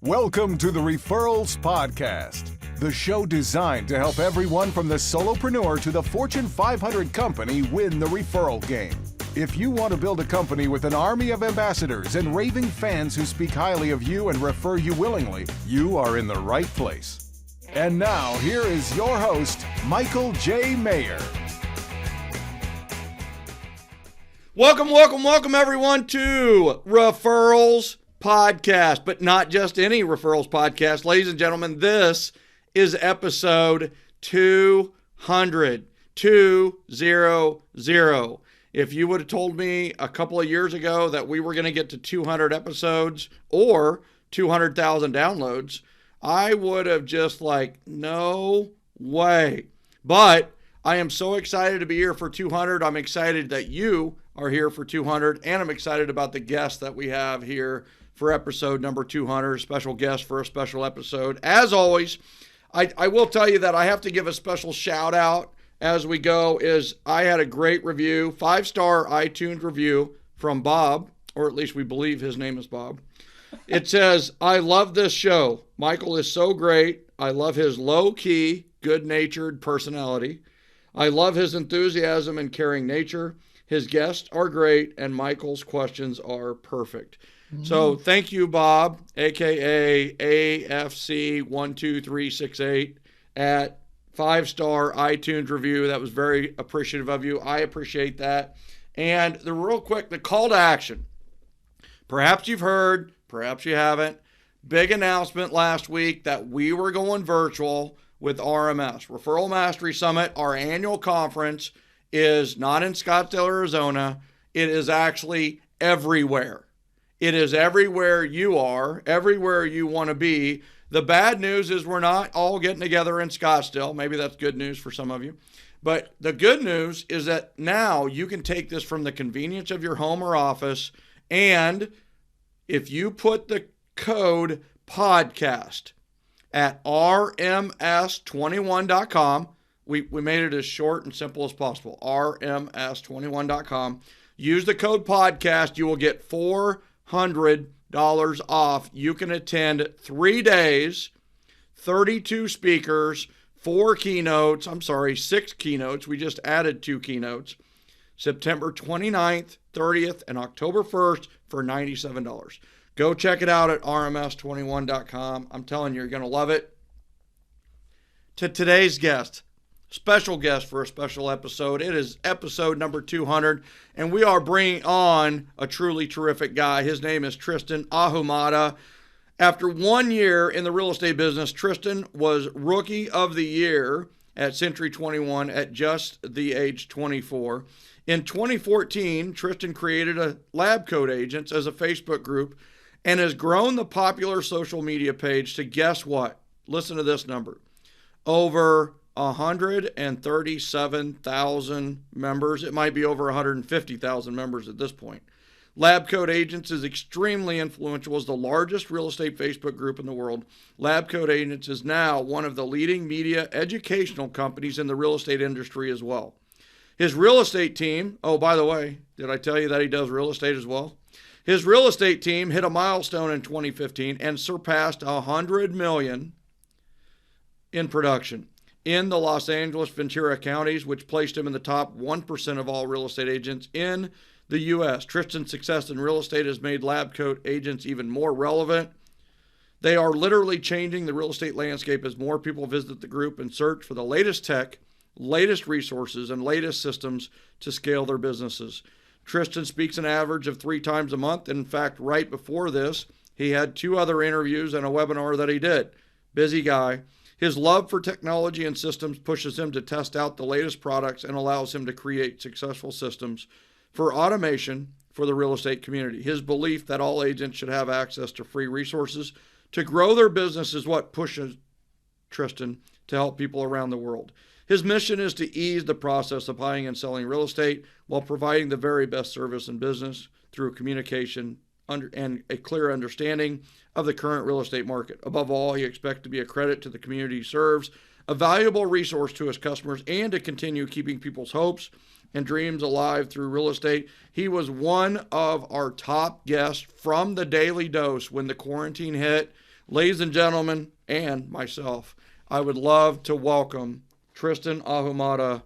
Welcome to the Referrals Podcast, the show designed to help everyone from the solopreneur to the Fortune 500 company win the referral game. If you want to build a company with an army of ambassadors and raving fans who speak highly of you and refer you willingly, you are in the right place. And now, here is your host, Michael J. Maher. Welcome, everyone, to Referrals Podcast, but not just any Referrals Podcast. Ladies and gentlemen, this is episode 200. If you would have told me a couple of years ago that we were going to get to 200 episodes or 200,000 downloads, I would have just no way. But I am so excited to be here for 200. I'm excited that you are here for 200, and I'm excited about the guests that we have here for episode number 200, special guest for a special episode. As always, I will tell you that I have to give a special shout out as we go. I had a great review, 5-star iTunes review from Bob, or at least we believe his name is Bob. It says, "I love this show. Michael is so great. I love his low-key, good-natured personality. I love his enthusiasm and caring nature. His guests are great, and Michael's questions are perfect." So thank you, Bob, a.k.a. AFC12368 at 5-star iTunes review. That was very appreciative of you. I appreciate that. And the call to action. Perhaps you've heard, perhaps you haven't. Big announcement last week that we were going virtual with RMS, Referral Mastery Summit. Our annual conference is not in Scottsdale, Arizona. It is actually everywhere. It is everywhere you are, everywhere you want to be. The bad news is we're not all getting together in Scottsdale. Maybe that's good news for some of you. But the good news is that now you can take this from the convenience of your home or office. And if you put the code podcast at rms21.com, we made it as short and simple as possible, rms21.com. Use the code podcast. You will get $400 off. You can attend 3 days, 32 speakers, 6 keynotes. We just added 2 keynotes. September 29th, 30th, and October 1st for $97. Go check it out at rms21.com. I'm telling you, you're going to love it. To today's guest, special guest for a special episode. It is episode number 200, and we are bringing on a truly terrific guy. His name is Tristan Ahumada. After 1 year in the real estate business, Tristan was Rookie of the Year at Century 21 at just the age 24. In 2014, Tristan created a Lab Coat Agents as a Facebook group and has grown the popular social media page to, guess what? Listen to this number. Over 137,000 members. It might be over 150,000 members at this point. Lab Coat Agents is extremely influential as the largest real estate Facebook group in the world. Lab Coat Agents is now one of the leading media educational companies in the real estate industry as well. His real estate team, oh, by the way, did I tell you that he does real estate as well? His real estate team hit a milestone in 2015 and surpassed 100 million in production in the Los Angeles, Ventura counties, which placed him in the top 1% of all real estate agents in the U.S. Tristan's success in real estate has made Lab Coat Agents even more relevant. They are literally changing the real estate landscape as more people visit the group and search for the latest tech, latest resources, and latest systems to scale their businesses. Tristan speaks an average of 3 times a month. In fact, right before this, he had 2 other interviews and a webinar that he did. Busy guy. His love for technology and systems pushes him to test out the latest products and allows him to create successful systems for automation for the real estate community. His belief that all agents should have access to free resources to grow their business is what pushes Tristan to help people around the world. His mission is to ease the process of buying and selling real estate while providing the very best service in business through communication and a clear understanding of the current real estate market. Above all, he expects to be a credit to the community he serves, a valuable resource to his customers, and to continue keeping people's hopes and dreams alive through real estate. He was one of our top guests from the Daily Dose when the quarantine hit. ladies and gentlemen, and myself, I would love to welcome Tristan Ahumada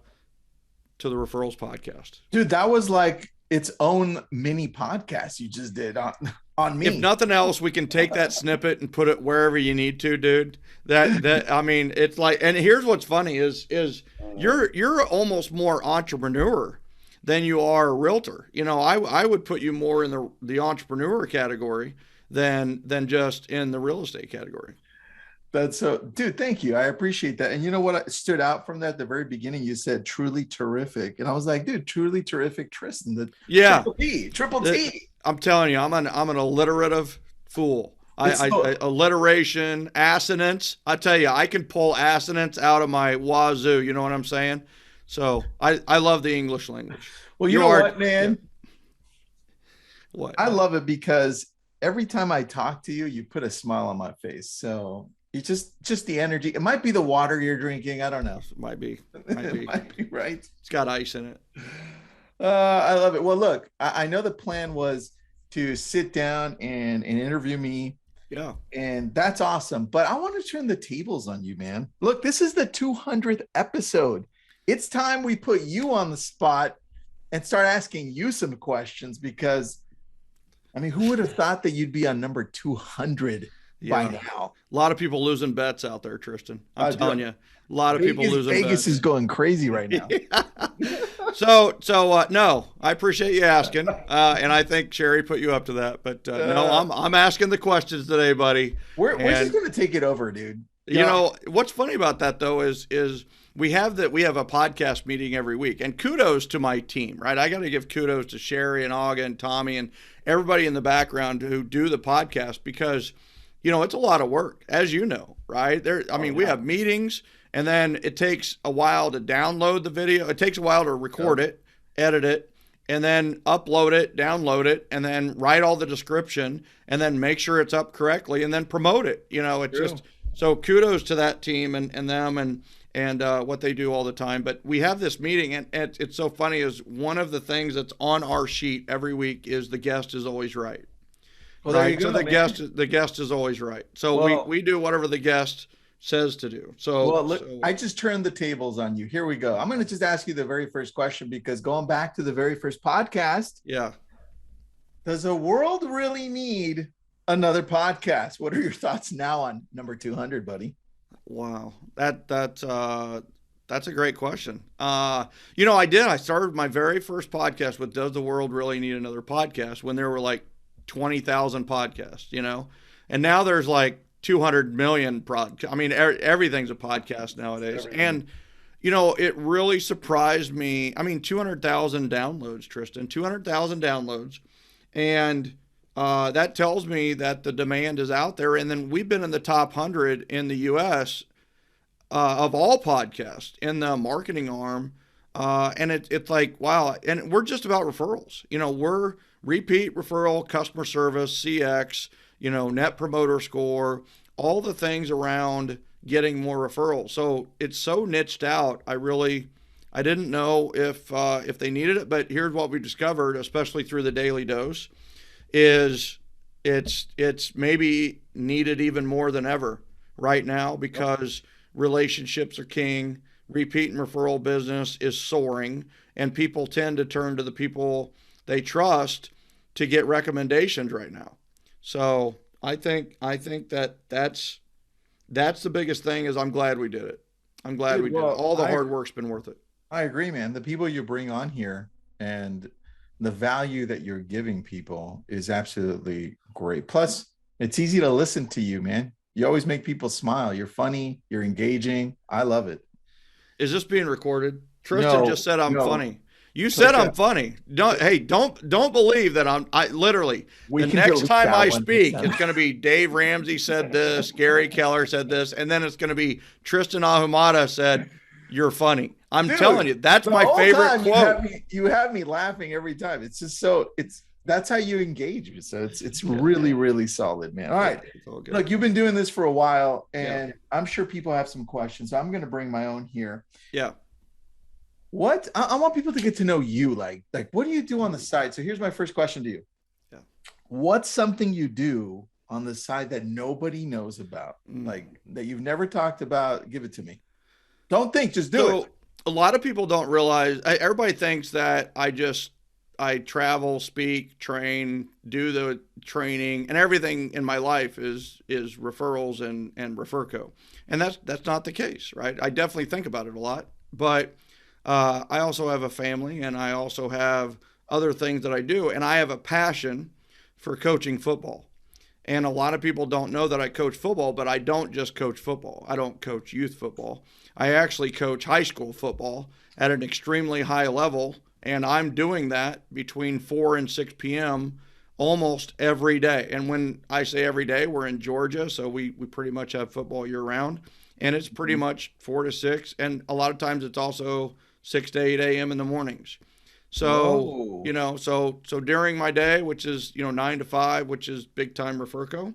to the Referrals podcast. Dude, that was like its own mini podcast you just did on me. If nothing else, we can take that snippet and put it wherever you need to, dude. I mean, it's like, and here's what's funny is you're almost more entrepreneur than you are a realtor. You know, I would put you more in the entrepreneur category than just in the real estate category. That's so, dude, thank you. I appreciate that. And you know what stood out from that at the very beginning? You said truly terrific. And I was like, dude, truly terrific, Tristan. Triple T. I'm telling you, I'm an alliterative fool. Alliteration, assonance. I tell you, I can pull assonance out of my wazoo. You know what I'm saying? So I love the English language. Well, you know what, man? Yeah. What? I love it because every time I talk to you, you put a smile on my face. So it's just the energy. It might be the water you're drinking. I don't know. It might be. It might be, right? It's got ice in it. I love it. Well, look, I know the plan was to sit down and interview me. Yeah. And that's awesome. But I want to turn the tables on you, man. Look, this is the 200th episode. It's time we put you on the spot and start asking you some questions because, I mean, who would have thought that you'd be on number 200 by now? A lot of people losing bets out there, Tristan. I'm telling you, a lot of people losing bets. Vegas is going crazy right now. So no, I appreciate you asking, and I think Sherry put you up to that. But no, I'm asking the questions today, buddy. We're just gonna take it over, dude. You know what's funny about that though is we have a podcast meeting every week, and kudos to my team, right? I got to give kudos to Sherry and Auga and Tommy and everybody in the background who do the podcast because, you know, it's a lot of work, as you know, right? We have meetings, and then it takes a while to download the video. It takes a while to record it, edit it, and then upload it, download it, and then write all the description, and then make sure it's up correctly, and then promote it. You know, it's just so kudos to that team and them and what they do all the time. But we have this meeting, and it's so funny is one of the things that's on our sheet every week is the guest is always right. Well, right. So the guest is always right. So we do whatever the guest says to do. I just turned the tables on you. Here we go. I'm going to just ask you the very first question because going back to the very first podcast. Yeah. Does the world really need another podcast? What are your thoughts now on number 200, buddy? Wow. That's a great question. You know, I started my very first podcast with Does the World Really Need Another Podcast when there were like 20,000 podcasts, you know, and now there's like 200 million everything's a podcast nowadays. And, you know, it really surprised me. I mean, 200,000 downloads, Tristan, 200,000 downloads. And that tells me that the demand is out there. And then we've been in the top 100 in the U.S. Of all podcasts in the marketing arm. And it's like, wow. And we're just about referrals. You know, we're repeat referral, customer service, CX, you know, net promoter score, all the things around getting more referrals. So it's so niched out. I didn't know if they needed it, but here's what we discovered, especially through the daily dose, is it's maybe needed even more than ever right now because relationships are king, repeat and referral business is soaring, and people tend to turn to the people they trust to get recommendations right now. So I think that's the biggest thing is I'm glad we did it. I'm glad we did it. All the hard work's been worth it. I agree, man. The people you bring on here and the value that you're giving people is absolutely great. Plus, it's easy to listen to you, man. You always make people smile. You're funny. You're engaging. I love it. Is this being recorded? Tristan just said I'm funny. You said I'm funny. Don't believe that I literally the next time I speak, it's going to be Dave Ramsey said this, Gary Keller said this, and then it's going to be Tristan Ahumada said, "You're funny." I'm telling you, that's my favorite quote. You have me laughing every time. It's just that's how you engage me. So it's really, really solid, man. All right. Look, you've been doing this for a while, and I'm sure people have some questions. So I'm going to bring my own here. Yeah. What I want people to get to know you, like what do you do on the side? So here's my first question to you. Yeah. What's something you do on the side that nobody knows about, like that you've never talked about? Give it to me. Don't think, just do it. A lot of people don't realize, everybody thinks that I travel, speak, train, do the training, and everything in my life is referrals and Referco. And that's not the case, right? I definitely think about it a lot, but I also have a family, and I also have other things that I do, and I have a passion for coaching football. And a lot of people don't know that I coach football, but I don't just coach football. I don't coach youth football. I actually coach high school football at an extremely high level, and I'm doing that between 4 and 6 p.m. almost every day. And when I say every day, we're in Georgia, so we pretty much have football year round, and it's pretty much 4 to 6, and a lot of times it's also 6 to 8 a.m. in the mornings. So, so during my day, which is, 9 to 5, which is big time Referco,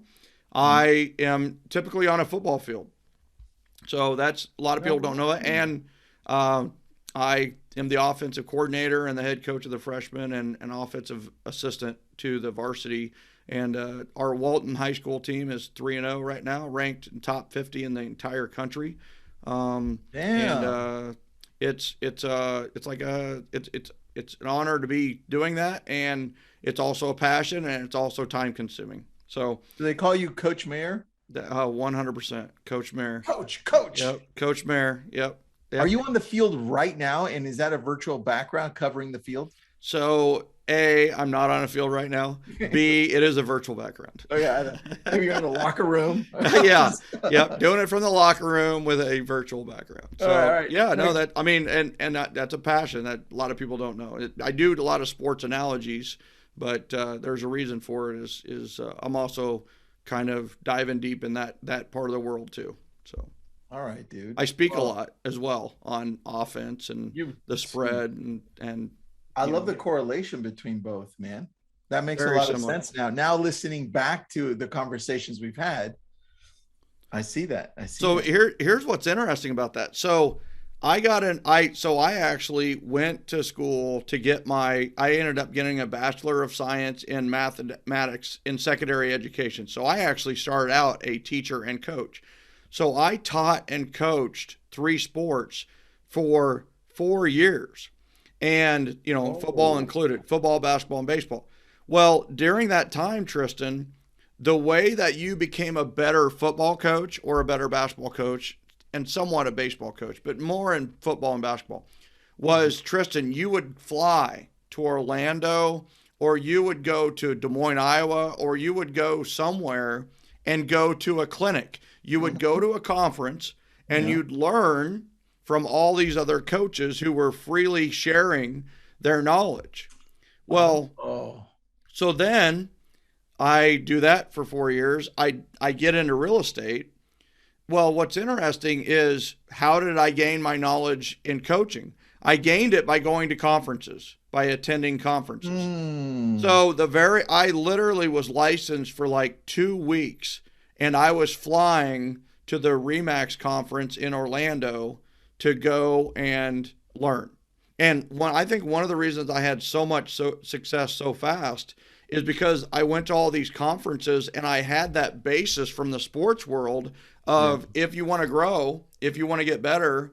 I am typically on a football field. So that's, a lot of people don't know that. And I am the offensive coordinator and the head coach of the freshmen and an offensive assistant to the varsity. And our Walton High School team is 3-0 right now, ranked in top 50 in the entire country. And it's an honor to be doing that, and it's also a passion, and it's also time consuming. So, do they call you Coach Maher? 100%, Coach Maher. Coach. Yep, Coach Maher. Yep. Are you on the field right now, and is that a virtual background covering the field? So, A, I'm not on a field right now. B, it is a virtual background. Oh yeah, maybe you're in the locker room. Yeah, yep, doing it from the locker room with a virtual background. So all right. Yeah, no, that's a passion that a lot of people don't know. I do a lot of sports analogies, but there's a reason for it. Is I'm also kind of diving deep in that part of the world too. So. All right, dude. I speak a lot as well on offense and the spread and. I love the correlation between both, man. That makes a lot of sense now. Now listening back to the conversations we've had, I see that. Here's what's interesting about that. So I actually went to school to get I ended up getting a Bachelor of Science in mathematics in secondary education. So I actually started out a teacher and coach. So I taught and coached 3 sports for 4 years. And, football included, football, basketball, and baseball. Well, during that time, Tristan, the way that you became a better football coach or a better basketball coach and somewhat a baseball coach, but more in football and basketball, was, Tristan, you would fly to Orlando, or you would go to Des Moines, Iowa, or you would go somewhere and go to a clinic. You would go to a conference and you'd learn from all these other coaches who were freely sharing their knowledge. Well, so then I do that for 4 years. I get into real estate. Well, what's interesting is, how did I gain my knowledge in coaching? I gained it by going to conferences, by attending conferences. So I literally was licensed for like 2 weeks, and I was flying to the RE/MAX conference in Orlando to go and learn. And I think one of the reasons I had so much success so fast is because I went to all these conferences and I had that basis from the sports world of, if you want to grow, if you want to get better,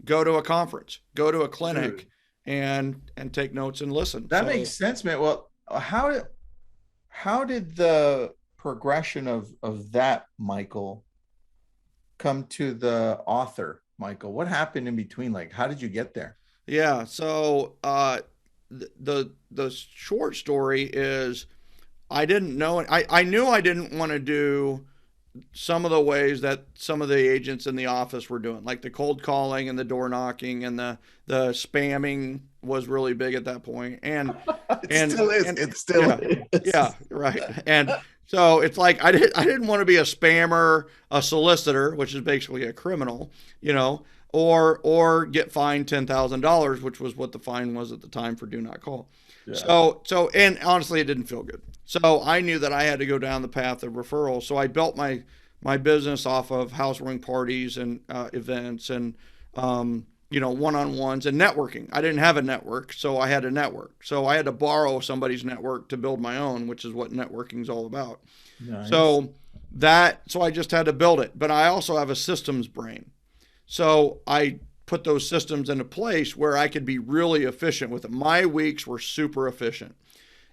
go to a conference, go to a clinic, and take notes and listen. That makes sense, man. Well, how did the progression of that, Michael, come to the author, Michael? What happened in between? Like, how did you get there? Yeah. So the short story is, I didn't know. I knew I didn't want to do some of the ways that some of the agents in the office were doing, like the cold calling and the door knocking and the spamming was really big at that point. And it still is. Yeah, right. And so it's like, I didn't want to be a spammer, a solicitor, which is basically a criminal, or get fined $10,000, which was what the fine was at the time for do not call. Yeah. So and honestly, it didn't feel good. So I knew that I had to go down the path of referrals. So I built my business off of housewarming parties and events and one-on-ones and networking. I didn't have a network, so I had a network. So I had to borrow somebody's network to build my own, which is what networking is all about. Nice. So I just had to build it. But I also have a systems brain. So I put those systems into place where I could be really efficient with it. My weeks were super efficient.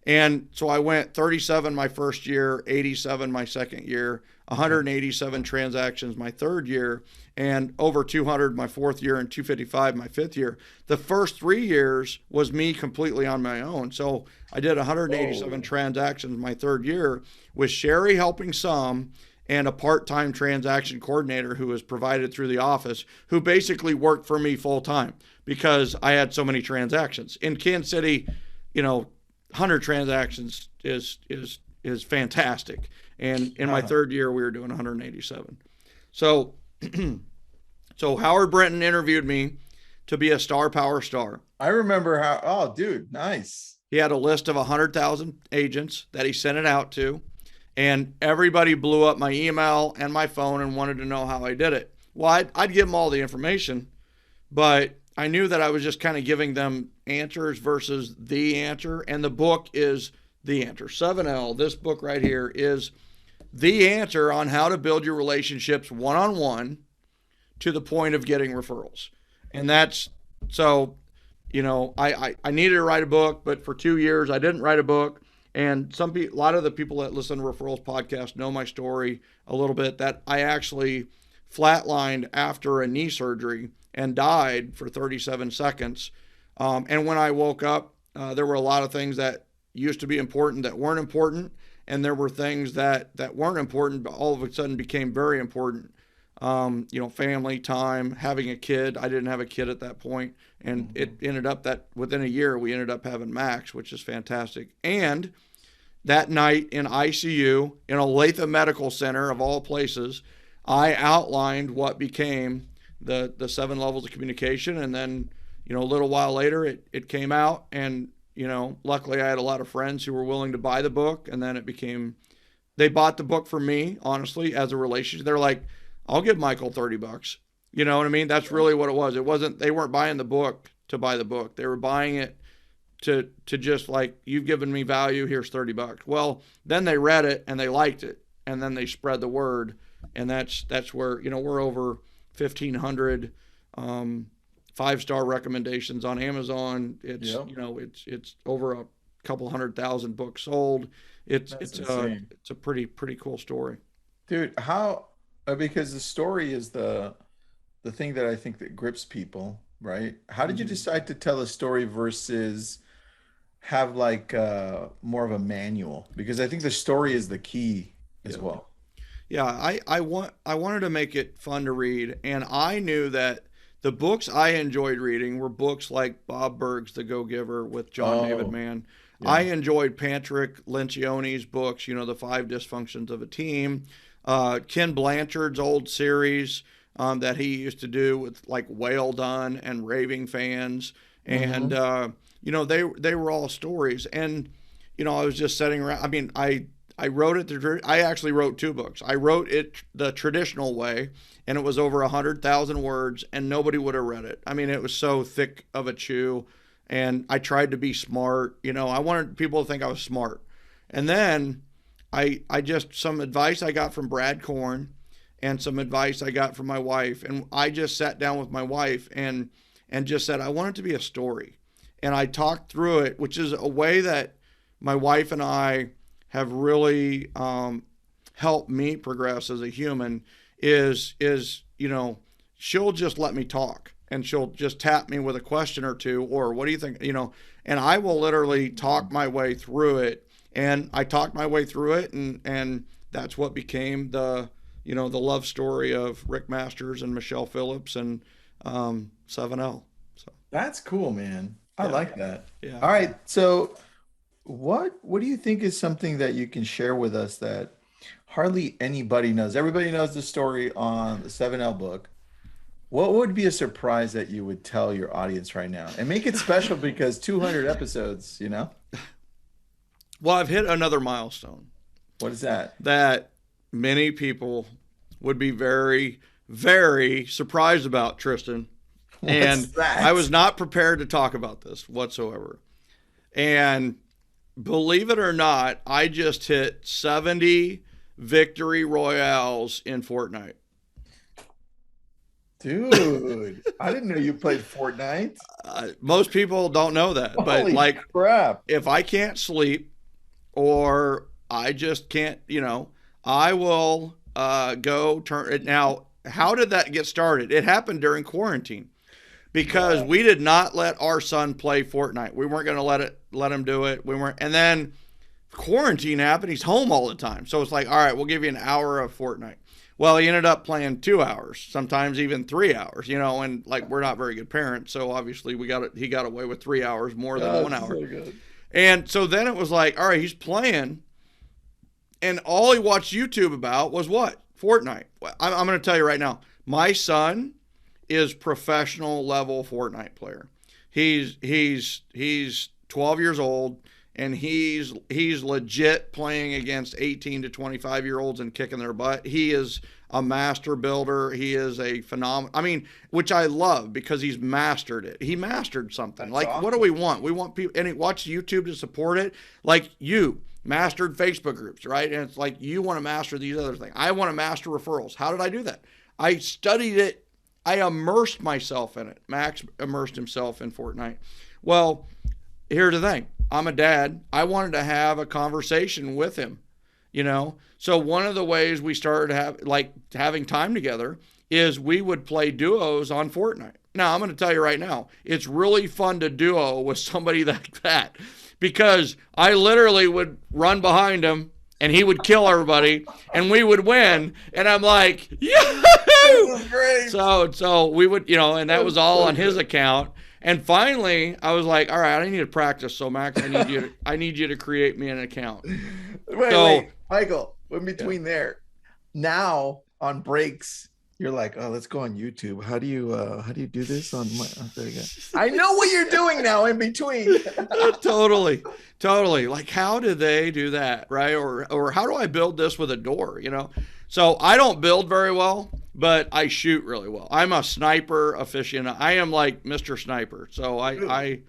And so I went 37 my first year, 87 my second year, 187 transactions my third year, and over 200 my fourth year, and 255 my fifth year. The first 3 years was me completely on my own. So I did 187 transactions my third year with Sherry helping some and a part-time transaction coordinator who was provided through the office, who basically worked for me full-time because I had so many transactions. In Kansas City, 100 transactions is fantastic. And in my third year, we were doing 187. So Howard Brenton interviewed me to be a Star Power Star. I remember how, oh, dude, nice. He had a list of 100,000 agents that he sent it out to, and everybody blew up my email and my phone and wanted to know how I did it. Well, I'd give them all the information, but I knew that I was just kind of giving them answers versus the answer, and the book is the answer. 7L, this book right here, is the answer on how to build your relationships one-on-one to the point of getting referrals. And that's, so, I needed to write a book, but for 2 years I didn't write a book. And a lot of the people that listen to Referrals podcast know my story a little bit, that I actually flatlined after a knee surgery and died for 37 seconds. And when I woke up, there were a lot of things that used to be important that weren't important. And there were things that weren't important, but all of a sudden became very important. Family time, having a kid. I didn't have a kid at that point. And it ended up that within a year, we ended up having Max, which is fantastic. And that night in ICU, in Olathe Medical Center of all places, I outlined what became the 7 levels of communication. And then, a little while later, it came out. And, luckily I had a lot of friends who were willing to buy the book. And then they bought the book for me, honestly, as a relationship. They're like, I'll give Michael $30. You know what I mean? That's really what it was. They weren't buying the book to buy the book. They were buying it to just like, you've given me value, here's $30. Well, then they read it and they liked it. And then they spread the word. And that's where, we're over 1,500 5-star recommendations on Amazon. It's, it's over a couple 100,000 books sold. It's a pretty cool story. Dude, how, because the story is the thing that I think that grips people, right? How did you decide to tell a story versus have like more of a manual? Because I think the story is the key as well. Yeah, I wanted to make it fun to read, and I knew that the books I enjoyed reading were books like Bob Burg's The Go-Giver with John David Mann. Yeah. I enjoyed Patrick Lencioni's books, The 5 Dysfunctions of a Team. Ken Blanchard's old series that he used to do with like Whale Done and Raving Fans. And, they were all stories. And, I was just sitting around. I mean, I wrote it. I actually wrote 2 books. I wrote it the traditional way, and it was over 100,000 words, and nobody would have read it. I mean, it was so thick of a chew, and I tried to be smart. I wanted people to think I was smart. And then I some advice I got from Brad Korn and some advice I got from my wife. And I just sat down with my wife and just said, I want it to be a story. And I talked through it, which is a way that my wife and I have really helped me progress as a human is she'll just let me talk, and she'll just tap me with a question or two, or what do you think, and I will literally talk my way through it. And I talked my way through it, and that's what became the love story of Rick Masters and Michelle Phillips and 7L. So that's cool, man. I like that. Yeah. All right. So what do you think is something that you can share with us that hardly anybody knows? Everybody knows the story on the 7L book. What would be a surprise that you would tell your audience right now and make it special because 200 episodes, Well, I've hit another milestone. What is that? That many people would be very, very surprised about, Tristan. And that? I was not prepared to talk about this whatsoever. And believe it or not, I just hit 70 victory royales in Fortnite. Dude, I didn't know you played Fortnite. Most people don't know that, but Holy like, crap. if I can't sleep or I just can't, I will go turn it. Now, how did that get started? It happened during quarantine because we did not let our son play Fortnite. We weren't going to let him do it. We weren't, and then quarantine happened. He's home all the time, so it's like, all right, we'll give you an hour of Fortnite. Well, he ended up playing 2 hours, sometimes even 3 hours, and like, we're not very good parents. So obviously he got away with 3 hours more than 1 hour. So good. And so then it was like, all right, he's playing, and all he watched YouTube about was what? Fortnite. I'm going to tell you right now, my son is professional level Fortnite player. He's 12 years old. And he's legit playing against 18 to 25-year-olds and kicking their butt. He is a master builder. He is a phenomenal. I mean, which I love because he's mastered it. He mastered something. That's awesome. What do we want? We want people, and he watched YouTube to support it. Like, you mastered Facebook groups, right? And it's like, you want to master these other things. I want to master referrals. How did I do that? I studied it. I immersed myself in it. Max immersed himself in Fortnite. Well, here's the thing. I'm a dad. I wanted to have a conversation with him, So one of the ways we started having time together is we would play duos on Fortnite. Now, I'm going to tell you right now, it's really fun to duo with somebody like that because I literally would run behind him and he would kill everybody and we would win. And I'm like, yahoo! This is great. So we would, and that was all on his account. And finally, I was like, all right, I need to practice. So, Max, I need you to create me an account. Wait, Michael, in between there, now on breaks, you're like, oh, let's go on YouTube. How do you do this on my, there you go. I know what you're doing now in between. Totally. Like, how do they do that, right? Or how do I build this with a door, So I don't build very well, but I shoot really well. I'm a sniper aficionado. I am like Mr. Sniper. So I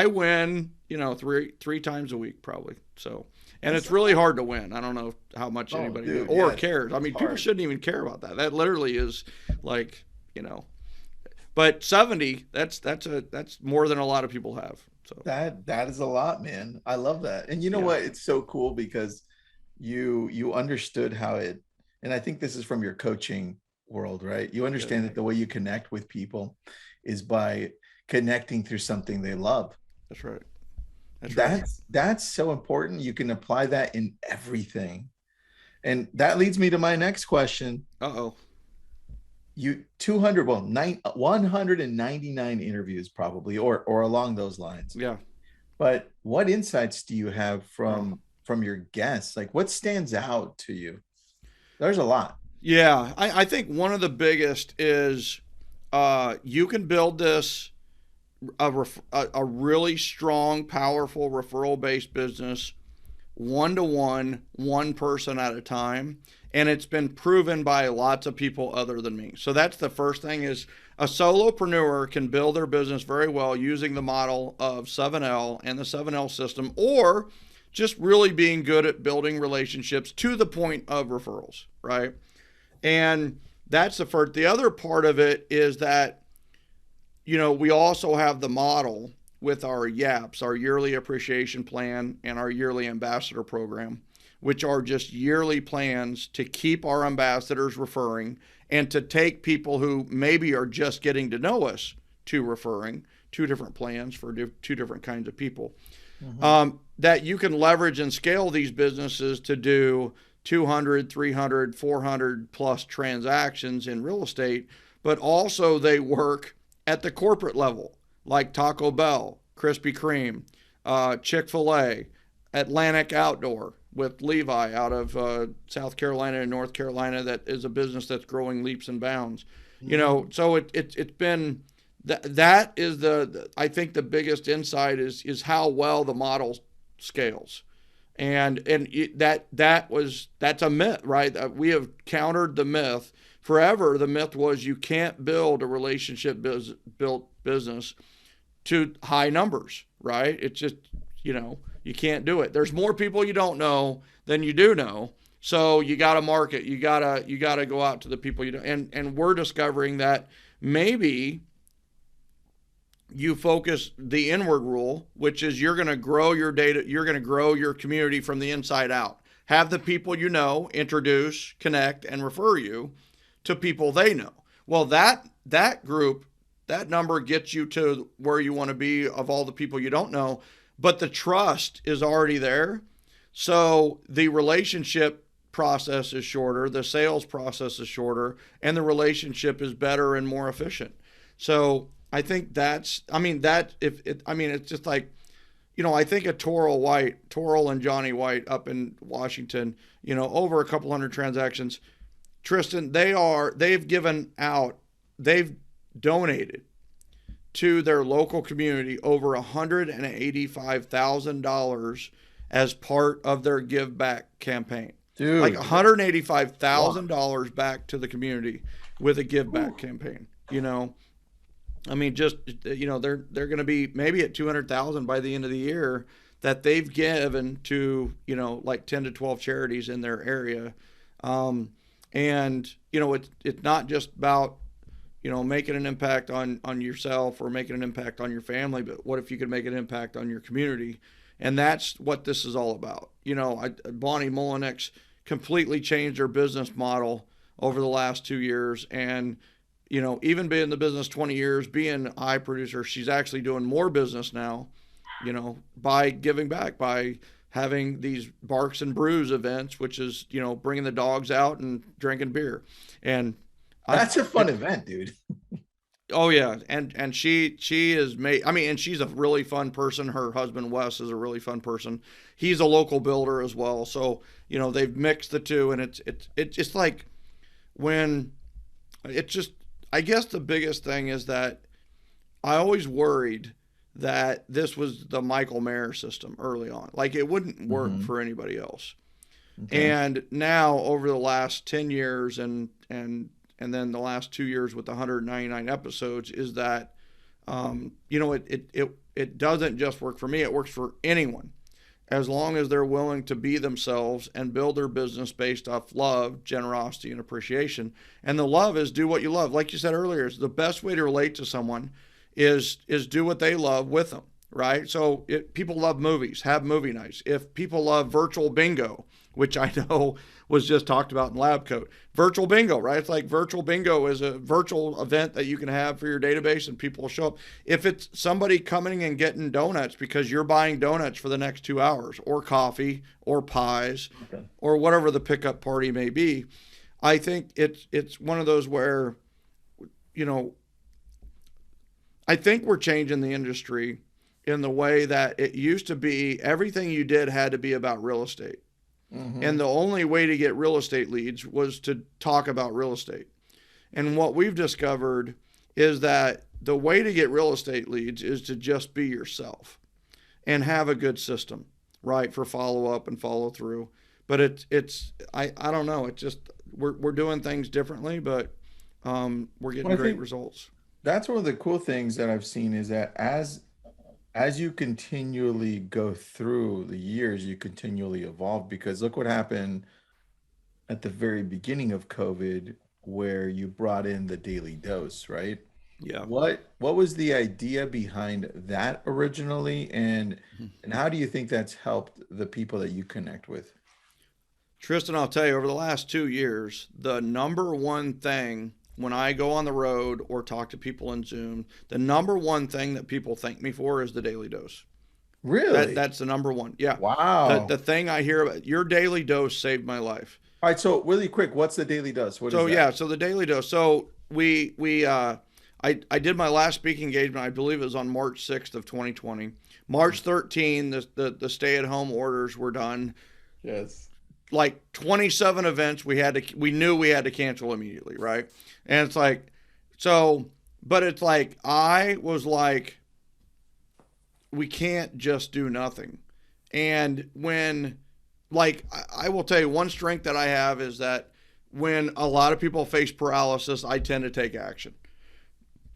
win, three times a week probably. So, and it's really hard to win. I don't know how much anybody cares. I mean, people shouldn't even care about that. That literally is like, but 70, that's more than a lot of people have. So that is a lot, man. I love that. And you know what? It's so cool because you understood how it, and I think this is from your coaching world, right? You understand that the way you connect with people is by connecting through something they love. That's right. That's so important. You can apply that in everything. And that leads me to my next question. You 199 interviews probably, or along those lines. Yeah. But what insights do you have from your guests? Like, what stands out to you? There's a lot. Yeah. I think one of the biggest is you can build this a really strong, powerful referral-based business, one-to-one, one person at a time. And it's been proven by lots of people other than me. So that's the first thing, is a solopreneur can build their business very well using the model of 7L and the 7L system, or just really being good at building relationships to the point of referrals, right? And that's the first. The other part of it is that, we also have the model with our YAPs, our yearly appreciation plan, and our yearly ambassador program, which are just yearly plans to keep our ambassadors referring and to take people who maybe are just getting to know us to referring. 2 different plans for 2 different kinds of people. Mm-hmm. That you can leverage and scale these businesses to do 200, 300, 400 plus transactions in real estate, but also they work at the corporate level, like Taco Bell, Krispy Kreme, Chick-fil-A, Atlantic Outdoor with Levi out of South Carolina and North Carolina. That is a business that's growing leaps and bounds. Mm-hmm. So it's been that is I think the biggest insight is how well the model scales, and that's a myth, right? We have countered the myth forever. The myth was you can't build a relationship built business to high numbers, right? It's just, you can't do it. There's more people you don't know than you do know, So you got to market. You gotta go out to the people you know. And we're discovering that maybe you focus the inward rule, which is you're going to grow your data, you're going to grow your community from the inside out. Have the people you know introduce, connect, and refer you to people they know. Well, that group, that number gets you to where you want to be of all the people you don't know, but the trust is already there. So the relationship process is shorter, the sales process is shorter, and the relationship is better and more efficient. So I think it's just like, I think of Toral and Johnny White up in Washington, over a couple hundred transactions. Tristan, they've donated to their local community over $185,000 as part of their Give Back campaign. Dude. Like $185,000 back to the community with a Give Back campaign, I mean, just, they're going to be maybe at 200,000 by the end of the year that they've given to, like 10 to 12 charities in their area. It's not just about, making an impact on yourself or making an impact on your family, but what if you could make an impact on your community? And that's what this is all about. Bonnie Mullenix completely changed her business model over the last 2 years. And, even being in the business 20 years, being a high producer, she's actually doing more business now, by giving back, by having these Barks and Brews events, which is, bringing the dogs out and drinking beer. And that's a fun event, dude. Oh yeah. And she is and she's a really fun person. Her husband, Wes, is a really fun person. He's a local builder as well. So, they've mixed the two, and it's like when it's just, I guess the biggest thing is that I always worried that this was the Michael Maher system early on. Like it wouldn't work for anybody else. Okay. And now over the last 10 years and then the last 2 years with the 199 episodes is that, it doesn't just work for me. It works for anyone, as long as they're willing to be themselves and build their business based off love, generosity, and appreciation. And the love is do what you love. Like you said earlier, is the best way to relate to someone is do what they love with them, right? So people love movies, have movie nights. If people love virtual bingo, which I know was just talked about in Lab Coat. Virtual bingo, right? It's like virtual bingo is a virtual event that you can have for your database and people will show up. If it's somebody coming and getting donuts because you're buying donuts for the next 2 hours, or coffee or pies, or whatever the pickup party may be, I think it's one of those where, I think we're changing the industry in the way that it used to be everything you did had to be about real estate. Mm-hmm. And the only way to get real estate leads was to talk about real estate. And what we've discovered is that the way to get real estate leads is to just be yourself and have a good system, right, for follow up and follow through. But I don't know. It's just we're doing things differently, but we're getting great results. That's one of the cool things that I've seen is that as you continually go through the years, you continually evolve, because look what happened at the very beginning of COVID, where you brought in the daily dose, right? Yeah. What was the idea behind that originally, and how do you think that's helped the people that you connect with? Tristan, I'll tell you, over the last 2 years, the number one thing when I go on the road or talk to people in Zoom, the number one thing that people thank me for is the daily dose. Really? That's the number one. Yeah. Wow. The thing I hear about, your daily dose saved my life. All right. So really quick, what's the daily dose? What is that? Yeah. So the daily dose. So I did my last speaking engagement. I believe it was on March 6th of 2020. March 13, the stay-at-home orders were done. Yes. Like 27 events we knew we had to cancel immediately, right? And it's like, but it's like, I was like, we can't just do nothing. And when, like, I will tell you, one strength that I have is that when a lot of people face paralysis, I tend to take action.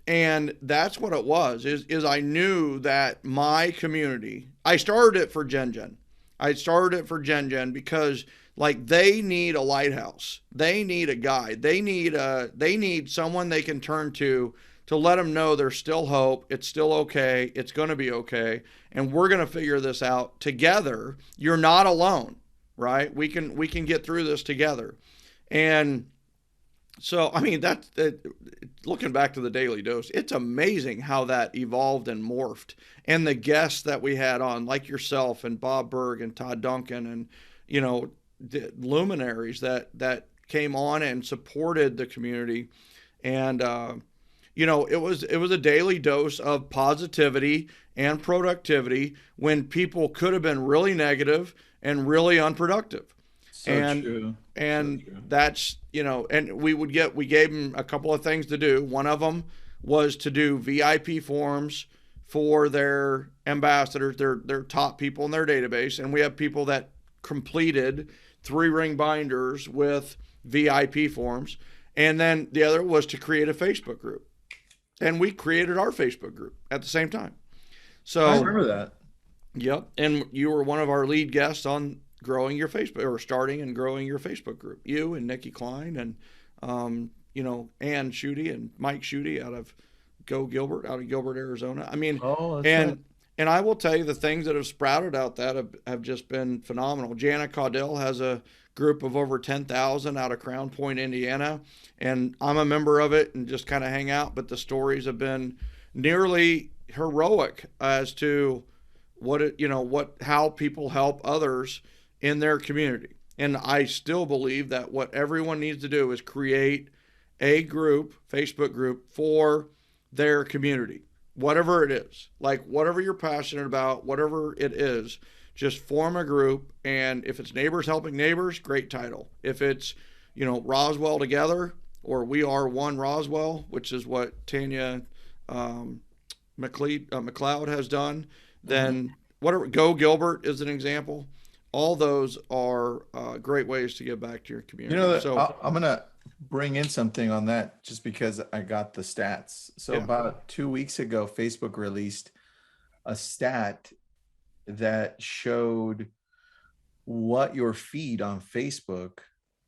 And that's what it was, is I knew that my community, I started it for Gen. I started it for Gen because Like they need a lighthouse. They need a guide. They need someone they can turn to let them know there's still hope. It's still okay. It's going to be okay. And we're going to figure this out together. You're not alone, right? We can get through this together. And so, I mean, looking back to the Daily Dose, it's amazing how that evolved and morphed. And the guests that we had on, like yourself and Bob Berg and Todd Duncan and, the luminaries that came on and supported the community. And, it was a daily dose of positivity and productivity when people could have been really negative and really unproductive. True. And that's, and we gave them a couple of things to do. One of them was to do VIP forms for their ambassadors, their top people in their database. And we have people that completed 3-ring binders with VIP forms. And then the other was to create a Facebook group. And we created our Facebook group at the same time. So I remember that. Yep. And you were one of our lead guests on growing your Facebook, or starting and growing your Facebook group. You and Nikki Klein and, Ann Schutte and Mike Schutte out of Gilbert, Arizona. I mean, and I will tell you, the things that have sprouted out that have just been phenomenal. Jana Caudell has a group of over 10,000 out of Crown Point, Indiana, and I'm a member of it and just kind of hang out. But the stories have been nearly heroic as to how people help others in their community. And I still believe that what everyone needs to do is create a group, Facebook group, for their community, whatever it is. Like whatever you're passionate about, whatever it is, just form a group. And if it's Neighbors Helping Neighbors, great title. If it's, Roswell Together, or We Are One Roswell, which is what Tanya McLeod has done, then whatever, Go Gilbert is an example. All those are great ways to give back to your community. I'm going to bring in something on that just because I got the stats. So about 2 weeks ago, Facebook released a stat that showed what your feed on Facebook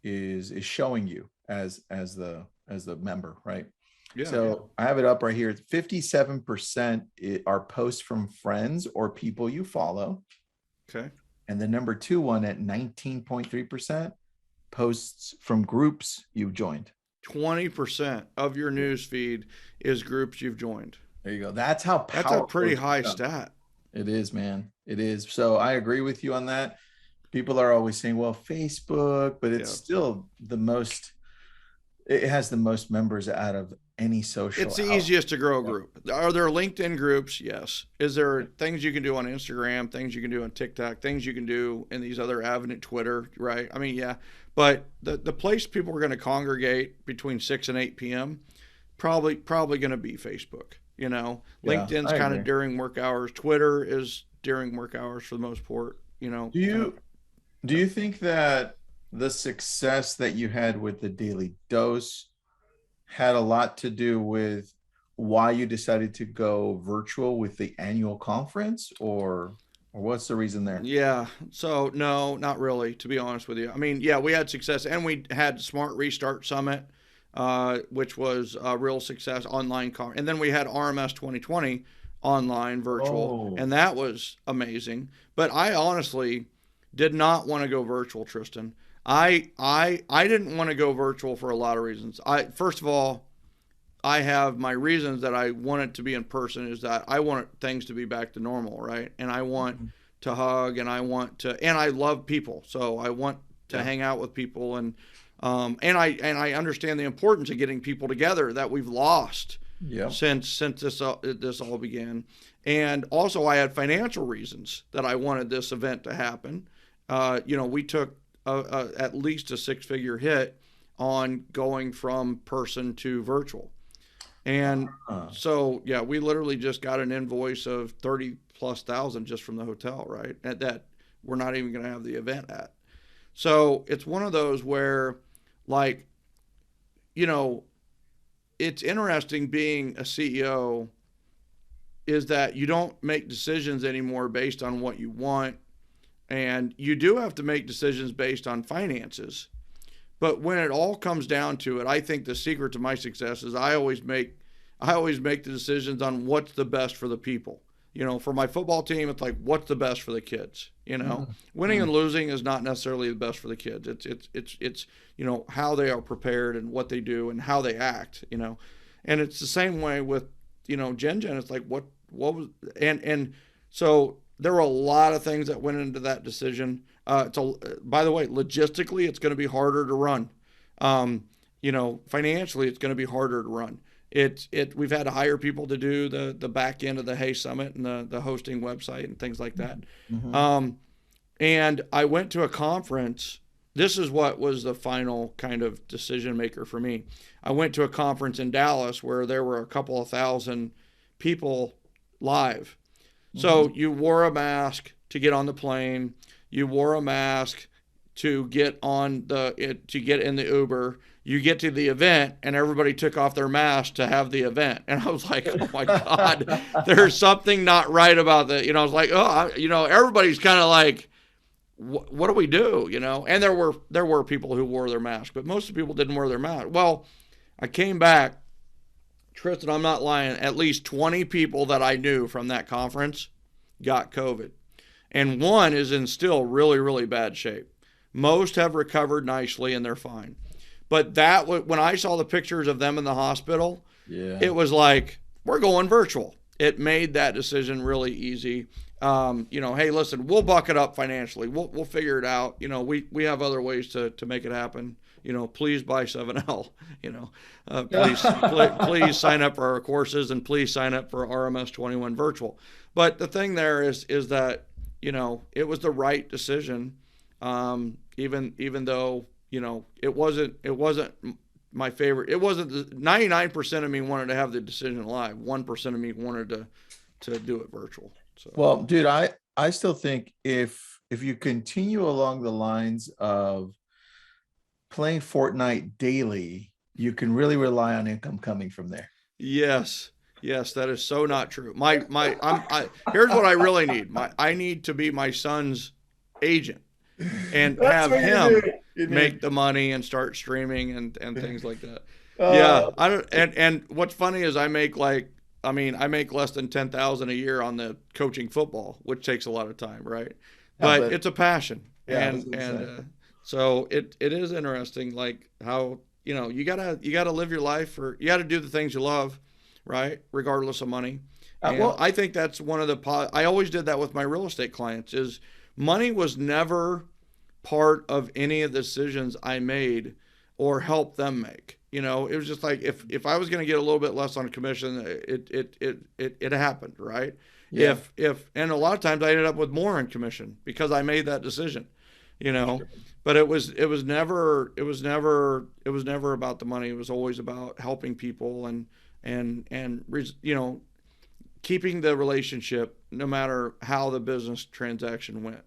is showing you as the member, right? Yeah. So I have it up right here. 57% are posts from friends or people you follow. Okay. And the number 2 one at 19.3%, posts from groups you've joined. 20% of your news feed is groups you've joined. There you go. That's how powerful. That's a pretty high stat. It is, man. It is. So I agree with you on that. People are always saying, well, Facebook, but it's still it has the most members out of any social. It's the easiest to grow a group. Are there LinkedIn groups? Yes. Is there things you can do on Instagram, things you can do on TikTok, things you can do in these other avenues, Twitter, right? I mean, yeah. But the place people are going to congregate between 6 and 8 p.m., probably going to be Facebook. LinkedIn's kind of during work hours. Twitter is during work hours for the most part. Do you think that the success that you had with the Daily Dose had a lot to do with why you decided to go virtual with the annual conference, or what's the reason there? Yeah. So no, not really, to be honest with you. I mean, yeah, we had success, and we had Smart Restart Summit, which was a real success, online and then we had RMS 2020 online virtual, and that was amazing. But I honestly did not want to go virtual, Tristan. I didn't want to go virtual for a lot of reasons. First of all, I have my reasons that I want it to be in person, is that I want things to be back to normal, right? And I want to hug, and I love people, so I want to hang out with people, and I understand the importance of getting people together that we've lost since this all began. And also, I had financial reasons that I wanted this event to happen. We took at least a 6-figure hit on going from person to virtual. And so, we literally just got an invoice of $30,000+ just from the hotel, right? At that we're not even going to have the event at. So it's one of those where, it's interesting being a CEO, is that you don't make decisions anymore based on what you want And you do have to make decisions based on finances. But when it all comes down to it, I think the secret to my success is I always make the decisions on what's the best for the people. You know, for my football team, it's like, what's the best for the kids? You know, winning and losing is not necessarily the best for the kids. It's you know, how they are prepared and what they do and how they act, you know. And it's the same way with, you know, Gen. It's like, what was, and so there were a lot of things that went into that decision. By the way, logistically, it's going to be harder to run. You know, financially, it's going to be harder to run. We've had to hire people to do the back end of the Hay Summit and the hosting website and things like that. And I went to a conference. This is what was the final kind of decision maker for me. I went to a conference in Dallas where there were a couple of thousand people live. So you wore a mask to get on the plane. You wore a mask to get in the Uber. You get to the event and everybody took off their mask to have the event. And I was like, oh my God, there's something not right about that. You know, I was like, everybody's kind of like, what do we do? You know? And there were people who wore their mask, but most of the people didn't wear their mask. Well, I came back, Tristan, I'm not lying, at least 20 people that I knew from that conference got COVID. And one is in still really, really bad shape. Most have recovered nicely and they're fine. But when I saw the pictures of them in the hospital, it was like, we're going virtual. It made that decision really easy. You know, hey, listen, we'll buck it up financially. We'll figure it out. You know, we have other ways to make it happen. You know, please buy 7L. You know, please sign up for our courses and please sign up for RMS 21 virtual. But the thing there is that, you know, it was the right decision, even though, you know, it wasn't my favorite. It wasn't 99% of me wanted to have the decision live. 1% of me wanted to do it virtual. So. Well, dude, I still think if you continue along the lines of playing Fortnite daily, you can really rely on income coming from there. Yes, that is so not true. Here's what I really need. I need to be my son's agent and have him make the money and start streaming and things like that. I don't. And what's funny is I make less than $10,000 a year on the coaching football, which takes a lot of time, right? But it's a passion, so it is interesting, like how, you know, you gotta live your life, or you gotta do the things you love, right? Regardless of money. I think that's one of I always did that with my real estate clients. Is money was never part of any of the decisions I made or helped them make. You know, it was just like, if I was going to get a little bit less on commission, it happened, right? Yeah. And a lot of times I ended up with more on commission because I made that decision, you know. Sure. But it was never about the money. It was always about helping people and you know, keeping the relationship no matter how the business transaction went.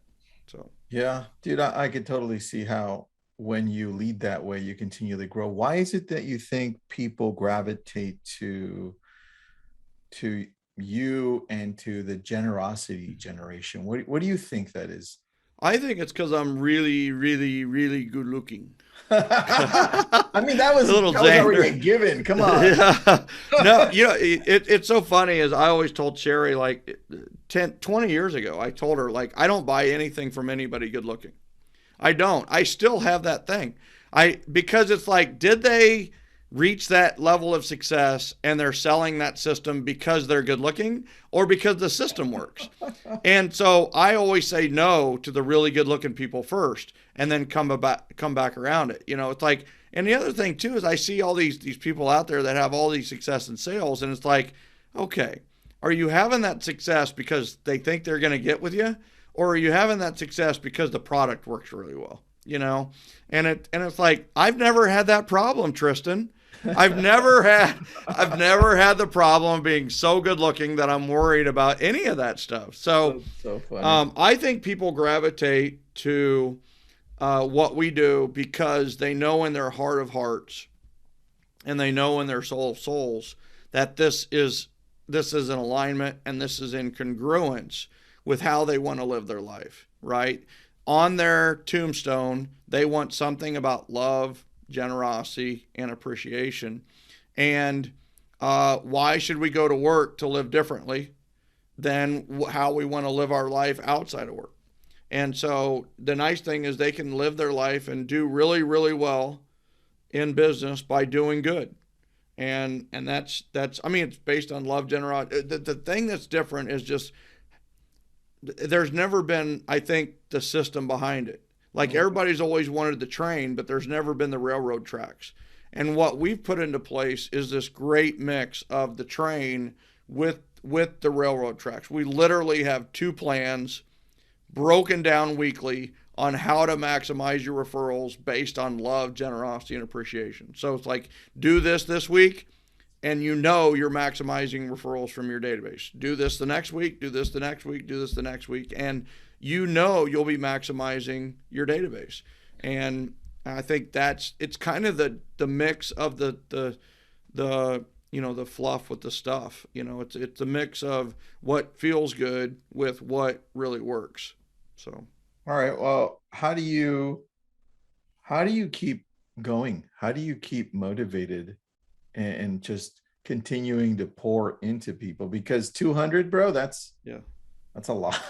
So yeah, dude, I could totally see how when you lead that way, you continually grow. Why is it that you think people gravitate to you and to the generosity generation? What do you think that is? I think it's because I'm really, really, really good looking. I mean, that was already a given. Come on. Yeah. No, you know, it's so funny, is I always told Sherry, like 20 years ago, I told her, like, I don't buy anything from anybody good looking. I don't. I still have that thing. Because it's like, did they reach that level of success and they're selling that system because they're good looking or because the system works? And so I always say no to the really good looking people first and then come back around it. You know, it's like, and the other thing too is I see all these people out there that have all these success in sales, and it's like, okay, are you having that success because they think they're going to get with you, or are you having that success because the product works really well? You know, and it's like, I've never had that problem, Tristan. I've never had the problem of being so good looking that I'm worried about any of that stuff. So funny. I think people gravitate to what we do because they know in their heart of hearts and they know in their soul of souls that this is in alignment and this is in congruence with how they want to live their life. right? On their tombstone, they want something about love, generosity, and appreciation. And why should we go to work to live differently than how we want to live our life outside of work? And so the nice thing is they can live their life and do really, really well in business by doing good. And that's I mean, it's based on love, generosity. The thing that's different is just there's never been, I think, the system behind it. Like everybody's always wanted the train, but there's never been the railroad tracks. And what we've put into place is this great mix of the train with the railroad tracks. We literally have 2 plans broken down weekly on how to maximize your referrals based on love, generosity, and appreciation. So it's like, do this week, and you know you're maximizing referrals from your database. Do this the next week, do this the next week, do this the next week, and you know you'll be maximizing your database. And I think it's kind of the mix of the you know, the fluff with the stuff. You know, it's a mix of what feels good with what really works. So, all right. Well, how do you keep going? How do you keep motivated and just continuing to pour into people? Because 200, bro, that's a lot.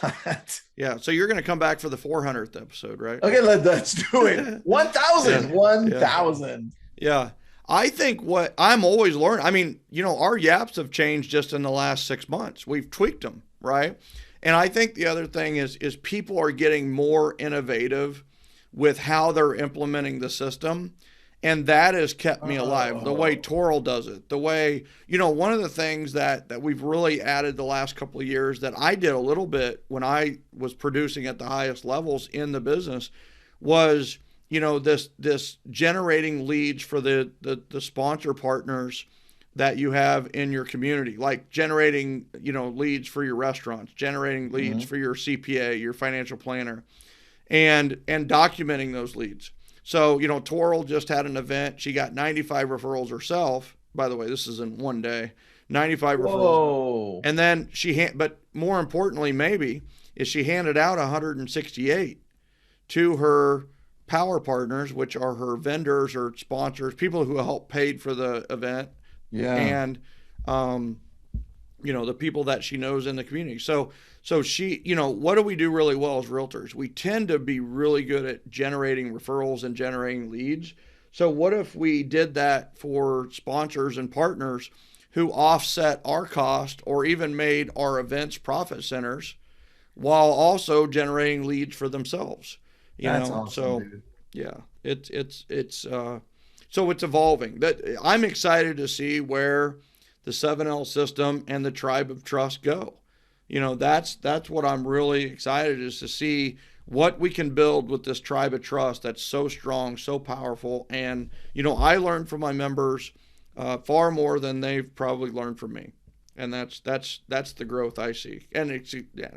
Yeah. So you're going to come back for the 400th episode, right? Okay, let's do it. 1,000. 1,000. Yeah. I think what I'm always learning, I mean, you know, our yaps have changed just in the last 6 months. We've tweaked them, right? And I think the other thing is people are getting more innovative with how they're implementing the system. And that has kept me alive. The way Toral does it, the way, you know, one of the things that we've really added the last couple of years that I did a little bit when I was producing at the highest levels in the business was, you know, this generating leads for the sponsor partners that you have in your community, like generating, you know, leads for your restaurants, generating leads for your CPA, your financial planner, and documenting those leads. So, you know, Toral just had an event. She got 95 referrals herself. By the way, this is in one day, 95 referrals. And then but more importantly, maybe, is she handed out 168 to her power partners, which are her vendors or sponsors, people who help paid for the event. Yeah. And, you know, the people that she knows in the community. So she, you know, what do we do really well as realtors? We tend to be really good at generating referrals and generating leads. So what if we did that for sponsors and partners who offset our cost or even made our events profit centers while also generating leads for themselves? That's awesome, so dude. Yeah, so it's evolving. That I'm excited to see where the 7L system and the Tribe of Trust go. You know, that's what I'm really excited is to see what we can build with this Tribe of Trust that's so strong, so powerful. And, you know, I learned from my members far more than they've probably learned from me. And that's the growth I see. And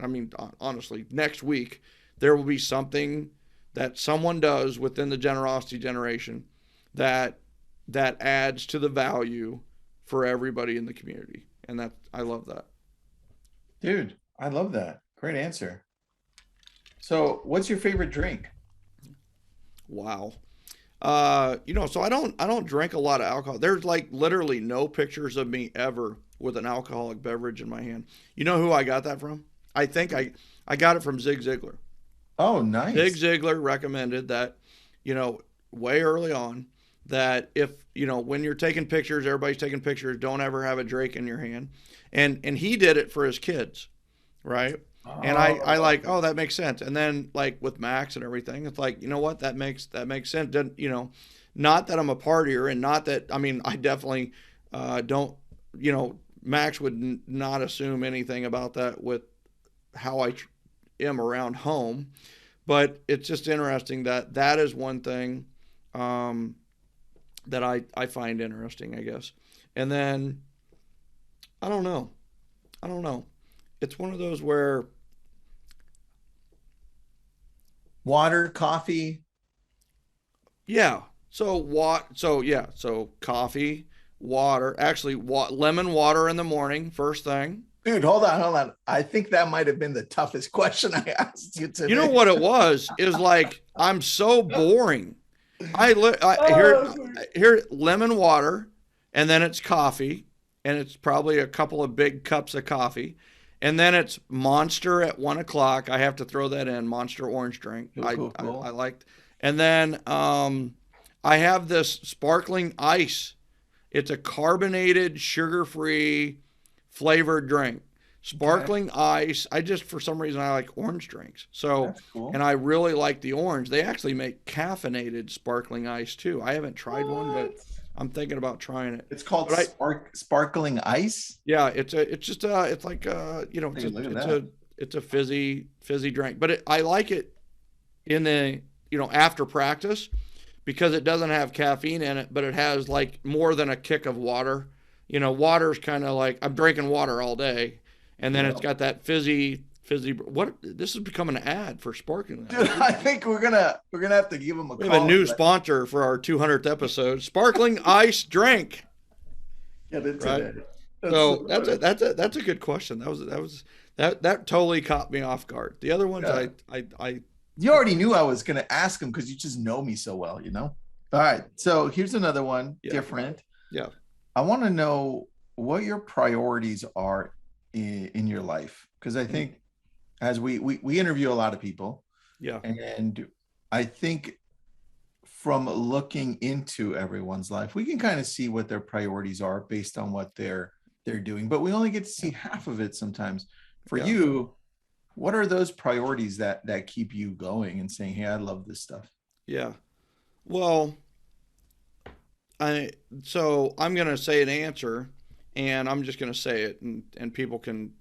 I mean, honestly, next week there will be something that someone does within the generosity generation that adds to the value for everybody in the community. And I love that. Dude, I love that. Great answer. So what's your favorite drink? Wow. You know, so I don't drink a lot of alcohol. There's like literally no pictures of me ever with an alcoholic beverage in my hand. You know who I got that from? I think I got it from Zig Ziglar. Oh, nice. Zig Ziglar recommended that, you know, way early on, that if, you know, when you're taking pictures, everybody's taking pictures, don't ever have a drink in your hand. And he did it for his kids, right? Oh. And I like, oh, that makes sense. And then like with Max and everything, it's like, you know what, that makes sense. You know, not that I'm a partier and not that, I mean, I definitely don't, you know, Max would not assume anything about that with how I am around home, but it's just interesting that is one thing that I find interesting, I guess. And then I don't know. It's one of those where water, coffee. Yeah. So coffee, water, actually lemon water in the morning, first thing. Dude, hold on. I think that might have been the toughest question I asked you today. You know what it was? Is like, I'm so boring. Here lemon water, and then it's coffee, and it's probably a couple of big cups of coffee, and then it's Monster at 1 o'clock. I have to throw that in, Monster orange drink. Cool. I liked, and then I have this sparkling ice. It's a carbonated, sugar-free, flavored drink. Sparkling ice. For some reason, I like orange drinks. So, That's cool. and I really like the orange. They actually make caffeinated sparkling ice too. I haven't tried one, but I'm thinking about trying it. It's called sparkling ice. Yeah, it's like it's a fizzy drink. But I like it in the after practice because it doesn't have caffeine in it, but it has like more than a kick of water. Water's kind of like I'm drinking water all day. And then it's got that fizzy. What? This is becoming an ad for sparkling. Dude, I think we're gonna have to give them a call. We have a new sponsor for our 200th episode: sparkling ice drink. Yeah, that's right. That's a good question. That totally caught me off guard. The other ones, I you already knew I was gonna ask them because you just know me so well, All right, so here's another one, different. Yeah, I want to know what your priorities are in your life, because I think as we interview a lot of people, and I think from looking into everyone's life, we can kind of see what their priorities are based on what they're doing, but we only get to see half of it sometimes. For you, what are those priorities that keep you going and saying, hey, I love this stuff? Yeah, well, I'm gonna say an answer, and I'm just going to say it, and people can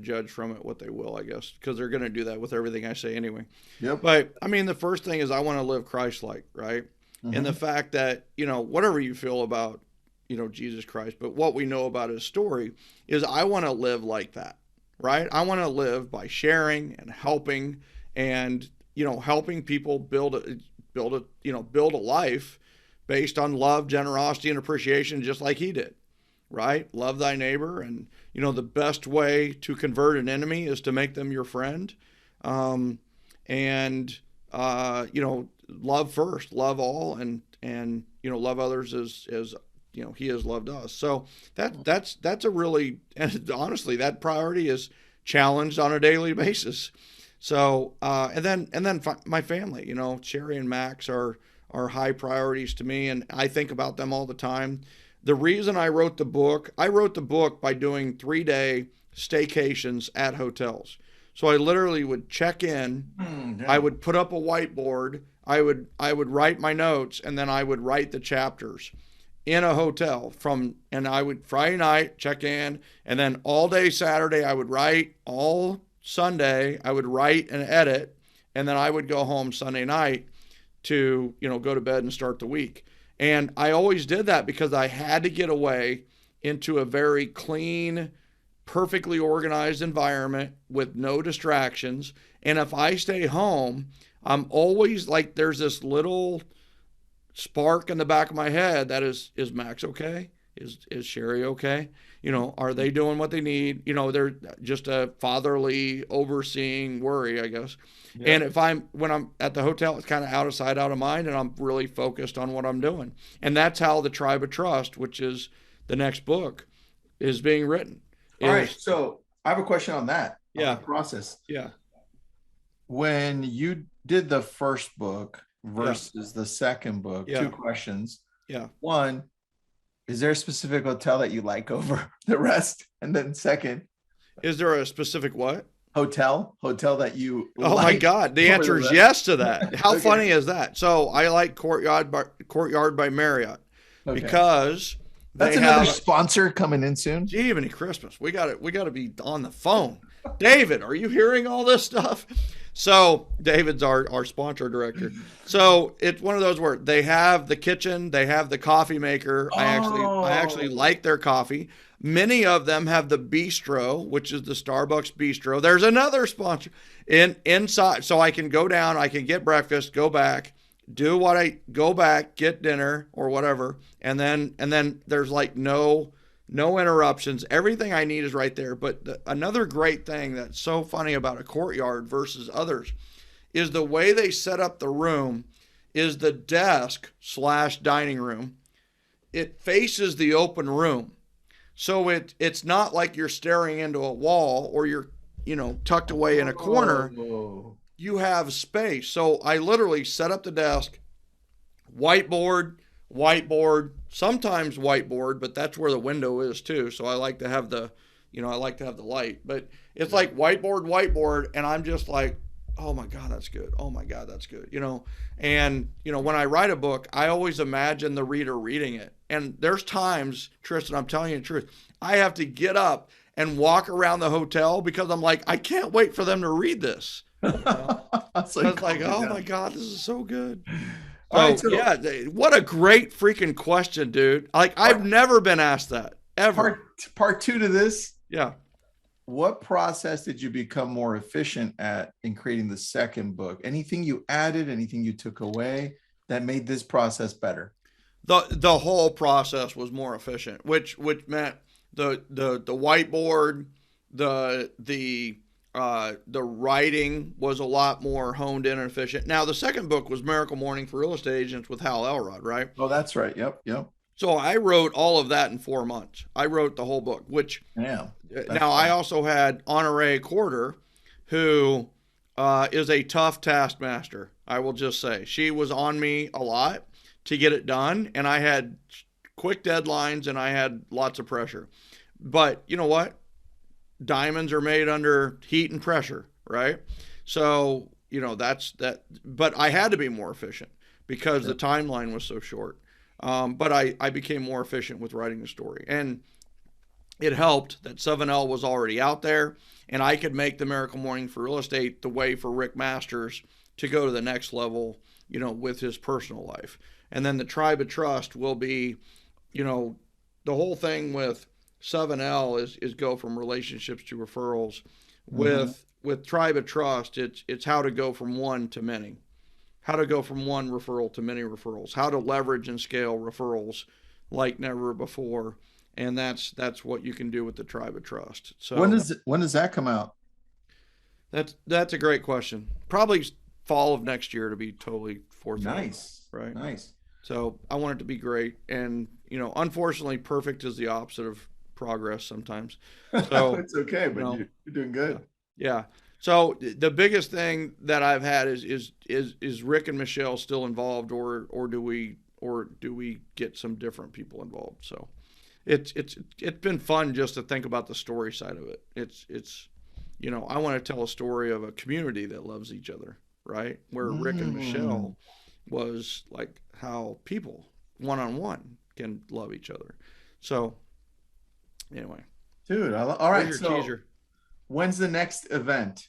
judge from it what they will, I guess, because they're going to do that with everything I say anyway. Yep. But I mean, the first thing is I want to live Christ-like, right? Mm-hmm. And the fact that, whatever you feel about, Jesus Christ, but what we know about his story is I want to live like that, right? I want to live by sharing and helping and, helping people build a life based on love, generosity, and appreciation, just like he did. Right? Love thy neighbor. And, the best way to convert an enemy is to make them your friend. Love first, love all, and love others as he has loved us. So that's a really, and honestly, that priority is challenged on a daily basis. So, and then my family, Sherry and Max are high priorities to me. And I think about them all the time. The reason I wrote the book by doing 3-day staycations at hotels. So I literally would check in, I would put up a whiteboard, I would write my notes, and then I would write the chapters in a hotel and I would Friday night check in, and then all day Saturday I would write, all Sunday I would write and edit, and then I would go home Sunday night to, go to bed and start the week. And I always did that because I had to get away into a very clean, perfectly organized environment with no distractions. And if I stay home, I'm always like, there's this little spark in the back of my head that is Max okay? Is Sherry okay? Are they doing what they need? They're just a fatherly overseeing worry, I guess. Yeah. And when I'm at the hotel, it's kind of out of sight, out of mind, and I'm really focused on what I'm doing. And that's how the Tribe of Trust, which is the next book, is being written. All right. So I have a question on that. Yeah. On the process. Yeah. When you did the first book versus the second book, 2 questions. Yeah. One, is there a specific hotel that you like over the rest? And then second, is there a specific what? Hotel that you like? Oh my God. The answer is yes to that. How okay. Funny is that? So I like Courtyard by Marriott because that's another sponsor coming in soon. Gee, even Christmas. We got to be on the phone. David, are you hearing all this stuff? So David's our sponsor director. So it's one of those where they have the kitchen, they have the coffee maker. I actually like their coffee. Many of them have the bistro, which is the Starbucks bistro. There's another sponsor inside, so I can go down, I can get breakfast, go back, go back, get dinner or whatever, and then there's like no no interruptions. Everything I need is right there. But another great thing that's so funny about a courtyard versus others is the way they set up the room is the desk / dining room. It faces the open room. So it's not like you're staring into a wall or you're, tucked away in a corner. Oh. You have space. So I literally set up the desk, whiteboard, sometimes whiteboard, but that's where the window is too. So I like to have the light, but it's like whiteboard. And I'm just like, oh my God, that's good. Oh my God, that's good. And when I write a book, I always imagine the reader reading it. And there's times, Tristan, I'm telling you the truth, I have to get up and walk around the hotel because I'm like, I can't wait for them to read this. It's like, oh my God, this is so good. Yeah, what a great freaking question, dude. Like, I've never been asked that ever. Part 2 to this. Yeah. What process did you become more efficient at in creating the second book? Anything you added, anything you took away that made this process better? The whole process was more efficient, which meant the whiteboard, the writing was a lot more honed in and efficient. Now, the second book was Miracle Morning for Real Estate Agents with Hal Elrod, right? Oh, that's right. Yep. So I wrote all of that in 4 months. I wrote the whole book, which now I also had Honoré Corder, who is a tough taskmaster. I will just say she was on me a lot to get it done. And I had quick deadlines and I had lots of pressure, but you know what? Diamonds are made under heat and pressure, right? So, that's that, but I had to be more efficient because the timeline was so short. But I became more efficient with writing the story, and it helped that 7L was already out there and I could make the Miracle Morning for Real Estate the way for Rick Masters to go to the next level, with his personal life. And then the Tribe of Trust will be, the whole thing with 7L is go from relationships to referrals. With Tribe of Trust, it's how to go from one to many, how to go from one referral to many referrals, how to leverage and scale referrals like never before. And that's what you can do with the Tribe of Trust. So when does that come out? That's a great question. Probably fall of next year to be totally forthright. Nice. Right. Nice. So I want it to be great. And, unfortunately, perfect is the opposite of progress sometimes. So it's okay, but you're doing good. Yeah. So the biggest thing that I've had is Rick and Michelle still involved, or do we get some different people involved? So it's been fun just to think about the story side of it. It's I want to tell a story of a community that loves each other, right? Where Rick and Michelle was like how people one-on-one can love each other. So anyway, dude, all right. So teaser. When's the next event?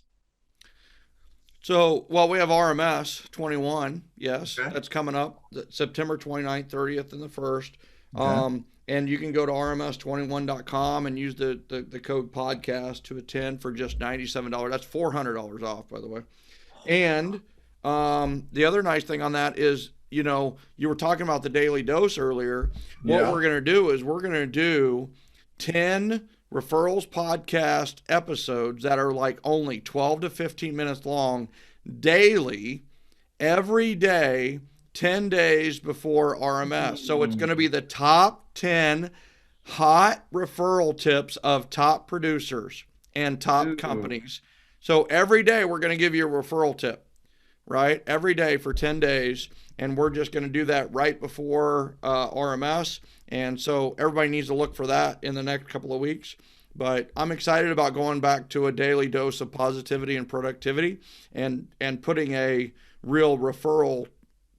So, we have RMS 21. Yes, okay. That's coming up September 29th, 30th, and the 1st. Okay. And you can go to rms21.com and use the code podcast to attend for just $97. That's $400 off, by the way. And the other nice thing on that is, you were talking about the daily dose earlier. What we're going to do is we're going to do 10 Referrals podcast episodes that are like only 12 to 15 minutes long daily, every day, 10 days before RMS. So it's going to be the top 10 hot referral tips of top producers and top companies. So every day we're going to give you a referral tip, right? Every day for 10 days. And we're just going to do that right before RMS. And so everybody needs to look for that in the next couple of weeks. But I'm excited about going back to a daily dose of positivity and productivity and putting a real referral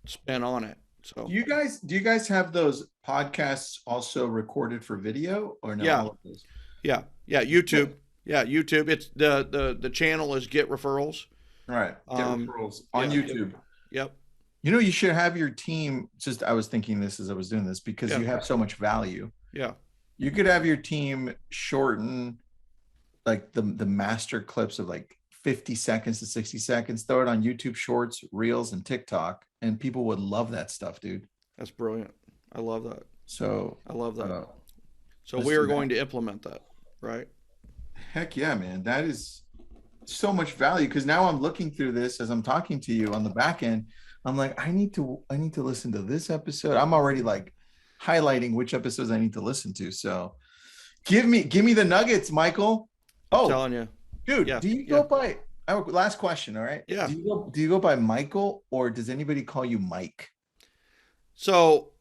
spin on it. So do you guys have those podcasts also recorded for video or no? Yeah. Yeah. YouTube. Yeah. YouTube. It's the channel is Get Referrals. All right. Get Referrals on YouTube. Yep. You should have your team. I was thinking this as I was doing this because you have so much value. Yeah. You could have your team shorten like the master clips of like 50 seconds to 60 seconds, throw it on YouTube Shorts, Reels, and TikTok, and people would love that stuff, dude. That's brilliant. I love that. So I love that. So we are going to implement that, right? Heck yeah, man. That is so much value, because now I'm looking through this as I'm talking to you on the back end. I'm like, I need to listen to this episode. I'm already like highlighting which episodes I need to listen to. So give me the nuggets, Michael. I'm telling you. Dude, do you go by last question, all right? Yeah. Do you go by Michael, or does anybody call you Mike? So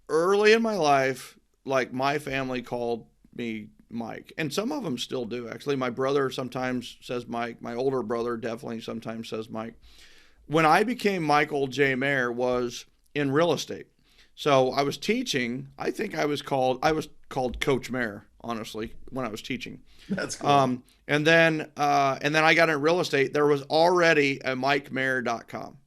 early in my life, like my family called me Mike, and some of them still do. Actually, my brother sometimes says Mike. My older brother definitely sometimes says Mike. When I became Michael J. Maher was in real estate. So I was teaching. I think I was called Coach Maher, honestly, when I was teaching. That's cool. And then I got in real estate. There was already a MikeMaher.com.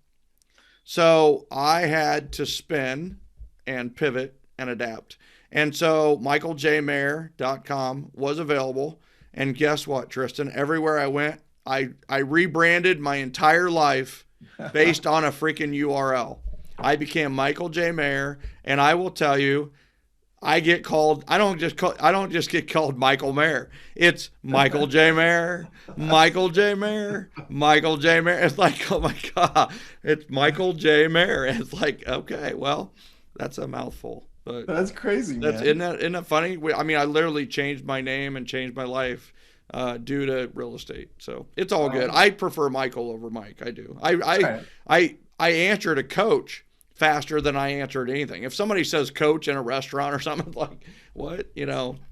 So I had to spin and pivot and adapt. And so MichaelJMaher.com was available. And guess what, Tristan? Everywhere I went, I rebranded my entire life based on a freaking URL. I became Michael J. Maher, and I will tell you, I don't just get called Michael Maher. It's Michael J. Maher, Michael J. Maher, Michael J. Maher. It's like, oh my God, it's Michael J. Maher. It's like, okay, well, that's a mouthful. But that's crazy, man. Isn't that funny? I mean, I literally changed my name and changed my life due to real estate. So it's all good. I prefer Michael over Mike. I do. I answer to Coach faster than I answered anything. If somebody says Coach in a restaurant or something, like, what?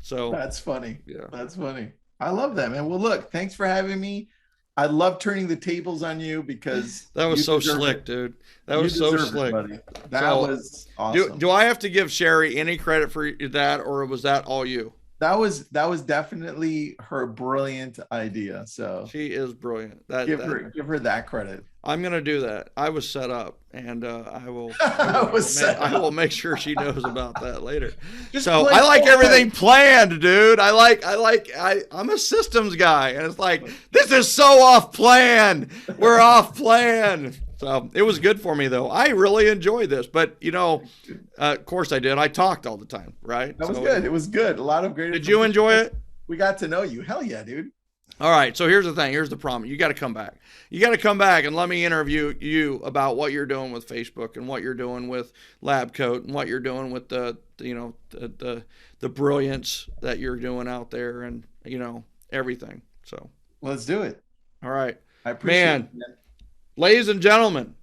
So that's funny. Yeah. That's funny. I love that, man. Well, look, thanks for having me. I love turning the tables on you, because that was so slick, dude. That was so slick. That was awesome. Do I have to give Sherry any credit for that, or was that all you? That was definitely her brilliant idea. So she is brilliant. Give her that credit. I'm gonna do that. I was set up, and I will make sure she knows about that later. So I like everything planned, dude. I'm a systems guy, and it's like, this is so off plan. We're off plan. So it was good for me, though. I really enjoyed this, but of course I did. I talked all the time, right? That was good. It was good. A lot of great. Did you enjoy it? We got to know you. Hell yeah, dude. All right. So here's the thing. Here's the problem. You got to come back. You got to come back and let me interview you about what you're doing with Facebook and what you're doing with Lab Coat and what you're doing with the brilliance that you're doing out there, and everything. So let's do it. All right. I appreciate it. Ladies and gentlemen,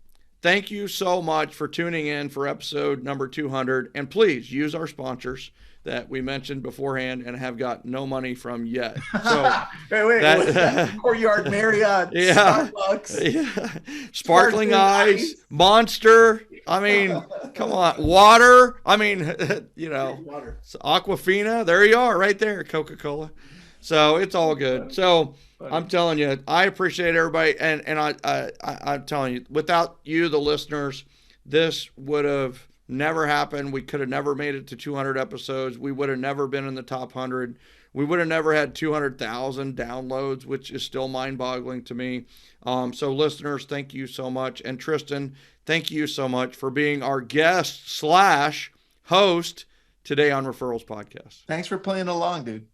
thank you so much for tuning in for episode number 200. And please use our sponsors that we mentioned beforehand and have got no money from yet. So wait. Courtyard Marriott, yeah, Starbucks, yeah. Sparkling Ice, Monster. I mean, come on, water. I mean, water. Aquafina. There you are, right there, Coca-Cola. So it's all good. So I'm telling you, I appreciate everybody, and I'm telling you, without you, the listeners, this would have never happened. We could have never made it to 200 episodes. We would have never been in the top 100. We would have never had 200,000 downloads, which is still mind-boggling to me. So listeners, thank you so much. And Tristan, thank you so much for being our guest/host today on Referrals Podcast. Thanks for playing along, dude.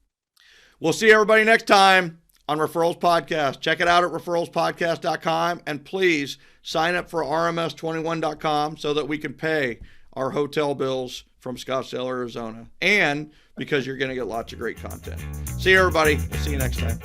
We'll see everybody next time on Referrals Podcast. Check it out at referralspodcast.com, and please sign up for rms21.com so that we can pay our hotel bills from Scottsdale, Arizona, and because you're going to get lots of great content. See you, everybody. We'll see you next time.